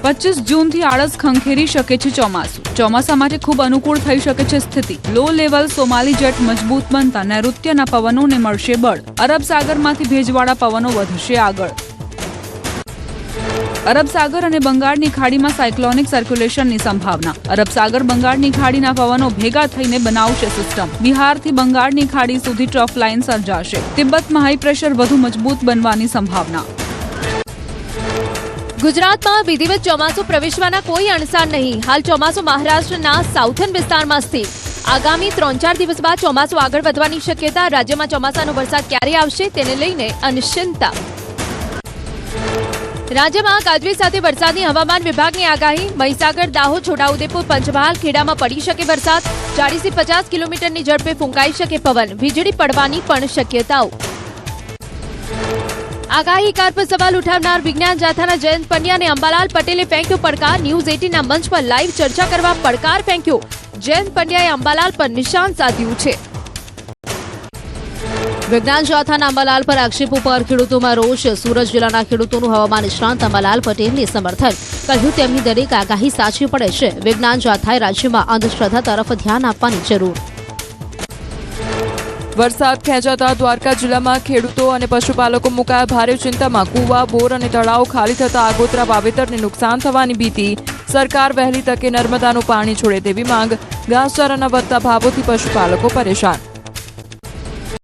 25 જૂનથી આળસ ખંખેરી શકે છે ચોમાસું. ચોમાસા માટે ખૂબ અનુકૂળ થઈ શકે છે સ્થિતિ. લો લેવલ સોમાલી જેટ મજબૂત બનતા નૈઋત્યના પવનોને મળશે બળ. અરબ સાગરમાંથી ભેજવાળા પવનો વધશે આગળ. અરબ સાગર અને બંગાળની ખાડીમાં સાયક્લોનિક સર્ક્યુલેશનની સંભાવના. અરબ સાગર બંગાળની ખાડીના પવનો ભેગા થઈને બનાવશે સિસ્ટમ. બિહારથી બંગાળની ખાડી સુધી ટ્રફ લાઇન સર્જાશે. તિબ્બતમાં હાઈ પ્રેશર વધુ મજબૂત બનવાની સંભાવના. ગુજરાતમાં વિધિવત ચોમાસું પ્રવેશવાના કોઈ અણસાર નહીં. હાલ ચોમાસું મહારાષ્ટ્રના સાઉથર્ન વિસ્તારમાં સ્થિત. આગામી 3-4 દિવસ બાદ ચોમાસું આગળ વધવાની શક્યતા. રાજ્યમાં ચોમાસાનો વરસાદ ક્યારે આવશે તેને લઈને અનિશ્ચિતતા. રાજ્યમાં ગાજવીજ સાથે વરસાદની હવામાન વિભાગની આગાહી. મહીસાગર, દાહોદ, છોટાઉદેપુર, પંચમહાલ, ખેડામાં પડી શકે વરસાદ. 40 થી 50 કિલોમીટરની ઝડપે ફૂંકાઈ શકે પવન. વીજળી પડવાની પણ શક્યતાઓ. આગાહીકાર પર સવાલ ઉઠાવનાર વિજ્ઞાન જાથાના જયંત પંડ્યા અને અંબાલાલ પટેલે ફેંક્યો પડકાર. ન્યૂઝ 18ના મંચ પર લાઈવ ચર્ચા કરવા પડકાર ફેંક્યો. જયંત પંડ્યાએ અંબાલાલ પર નિશાન સાધ્યું છે. વિજ્ઞાન જાથાના અંબાલાલ પર આક્ષેપો પર ખેડૂતોમાં રોષ. સુરત જિલ્લાના ખેડૂતોનું હવામાન નિષ્ણાંત અંબાલાલ પટેલને સમર્થન. કહ્યું તેમની દરેક આગાહી સાચી પડે છે. વિજ્ઞાન જાથાએ રાજ્યમાં અંધશ્રદ્ધા તરફ ધ્યાન આપવાની જરૂર. વરસાદ ખેંચાતા દ્વારકા જિલ્લામાં ખેડૂતો અને પશુપાલકો મુકાયા ભારે ચિંતામાં. કુવા, બોર અને તળાવ ખાલી થતા આગોતરા વાવેતરને નુકસાન થવાની ભીતિ. સરકાર વહેલી તકે નર્મદાનું પાણી છોડે તેવી માંગ. ઘાસચારાના વધતા ભાવોથી પશુપાલકો પરેશાન.